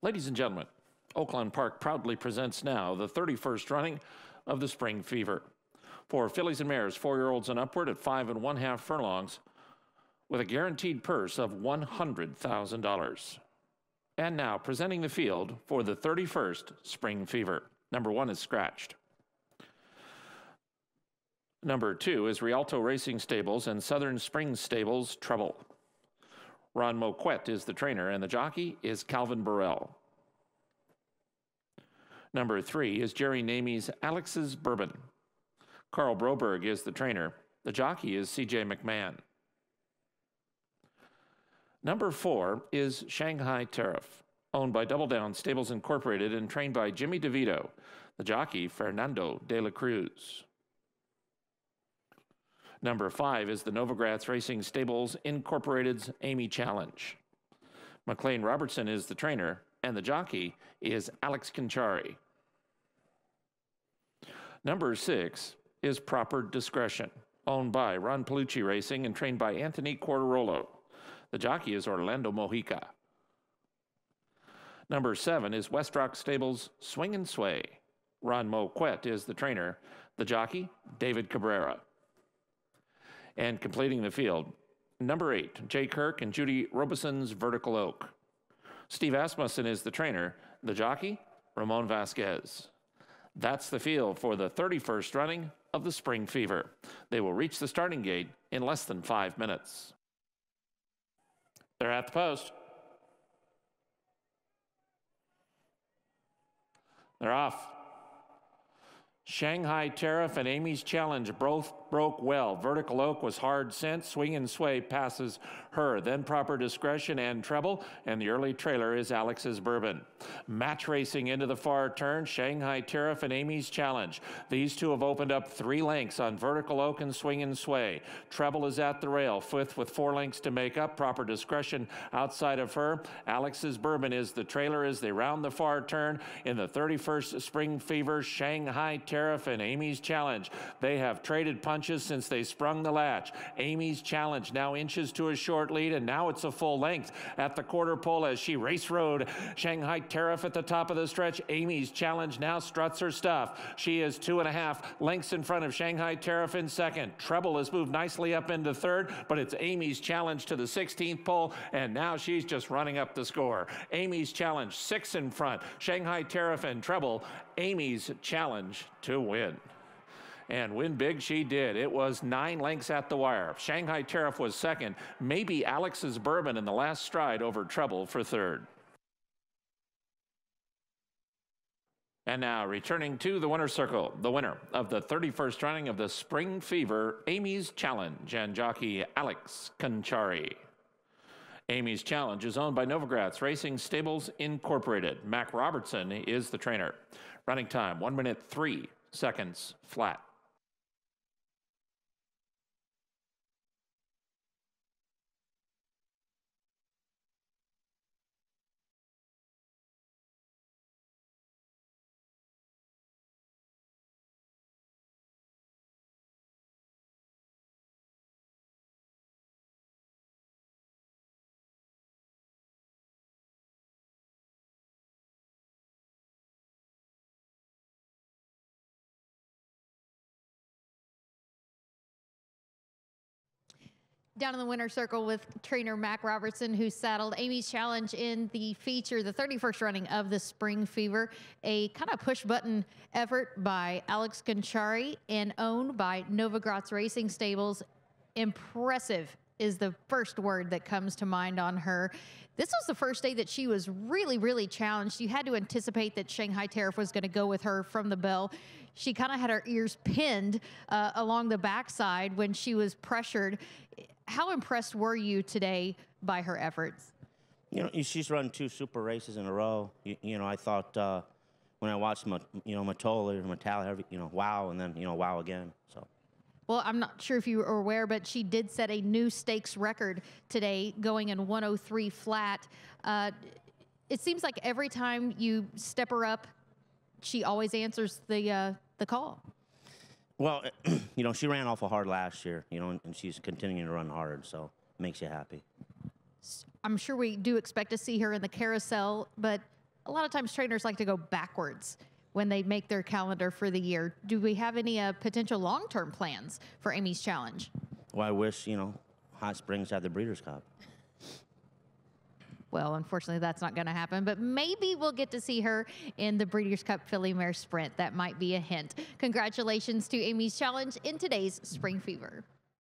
Ladies and gentlemen, Oaklawn Park proudly presents now the 31st running of the Spring Fever. For fillies and mares, 4-year-olds and upward at 5 1/2 furlongs with a guaranteed purse of $100,000. And now presenting the field for the 31st Spring Fever. Number 1 is scratched. Number 2 is Rialto Racing Stables and Southern Springs Stables Treble. Ron Moquette is the trainer, and the jockey is Calvin Burrell. Number 3 is Jerry Namie's Alex's Bourbon. Carl Broberg is the trainer. The jockey is C.J. McMahon. Number 4 is Shanghai Tariff, owned by Double Down Stables Incorporated and trained by Jimmy DeVito. The jockey, Fernando de la Cruz. Number 5 is the Novogratz Racing Stables Incorporated's Amy Challenge. McLean Robertson is the trainer, and the jockey is Alex Conchari. Number 6 is Proper Discretion, owned by Ron Palucci Racing and trained by Anthony Quartarolo. The jockey is Orlando Mojica. Number 7 is West Rock Stables Swing and Sway. Ron Moquette is the trainer. The jockey, David Cabrera. And completing the field, number 8, Jay Kirk and Judy Robeson's Vertical Oak. Steve Asmussen is the trainer. The jockey, Ramon Vasquez. That's the field for the 31st running of the Spring Fever. They will reach the starting gate in less than 5 minutes. They're at the post. They're off. Shanghai Tariff and Amy's Challenge both broke well. Vertical Oak was hard sent. Swing and Sway passes her. Then Proper Discretion and Treble, and the early trailer is Alex's Bourbon. Match racing into the far turn, Shanghai Tariff and Amy's Challenge. These two have opened up 3 lengths on Vertical Oak and Swing and Sway. Treble is at the rail, fifth with 4 lengths to make up. Proper Discretion outside of her. Alex's Bourbon is the trailer as they round the far turn in the 31st Spring Fever. Shanghai Tariff and Amy's Challenge. They have traded punches since they sprung the latch. Amy's Challenge now inches to a short lead, and now it's a full length at the quarter pole as she race rode. Shanghai Tariff at the top of the stretch. Amy's Challenge now struts her stuff. She is 2.5 lengths in front of Shanghai Tariff in second. Treble has moved nicely up into third, but it's Amy's Challenge to the 16th pole, and now she's just running up the score. Amy's Challenge 6 in front. Shanghai Tariff and Treble. Amy's Challenge to win. And win big she did. It was 9 lengths at the wire. Shanghai Tariff was second. Maybe Alex's Bourbon in the last stride over Treble for third. And now returning to the winner's circle, the winner of the 31st running of the Spring Fever, Amy's Challenge, and jockey Alex Conchari. Amy's Challenge is owned by Novogratz Racing Stables Incorporated. Mac Robertson is the trainer. Running time, 1 minute 3 seconds flat. Down in the winner's circle with trainer Mac Robertson, who saddled Amy's Challenge in the feature, the 31st running of the Spring Fever, a kind of push-button effort by Alex Conchari and owned by Novogratz Racing Stables. Impressive is the first word that comes to mind on her. This was the first day that she was really challenged. You had to anticipate that Shanghai Tariff was going to go with her from the bell. She kind of had her ears pinned along the backside when she was pressured. How impressed were you today by her efforts? You know, she's run 2 super races in a row. You know, I thought when I watched, Matola or Metallica, wow, and then, wow again. So. Well, I'm not sure if you were aware, but she did set a new stakes record today, going in 103 flat. It seems like every time you step her up, she always answers the call. Well, she ran awful hard last year, and she's continuing to run hard, so it makes you happy. I'm sure we do expect to see her in the carousel, but a lot of times trainers like to go backwards when they make their calendar for the year. Do we have any potential long-term plans for Amy's Challenge? Well, I wish, Hot Springs had the Breeders' Cup. Well, unfortunately, that's not going to happen, but maybe we'll get to see her in the Breeders' Cup Filly Mare Sprint. That might be a hint. Congratulations to Amy's Challenge in today's Spring Fever.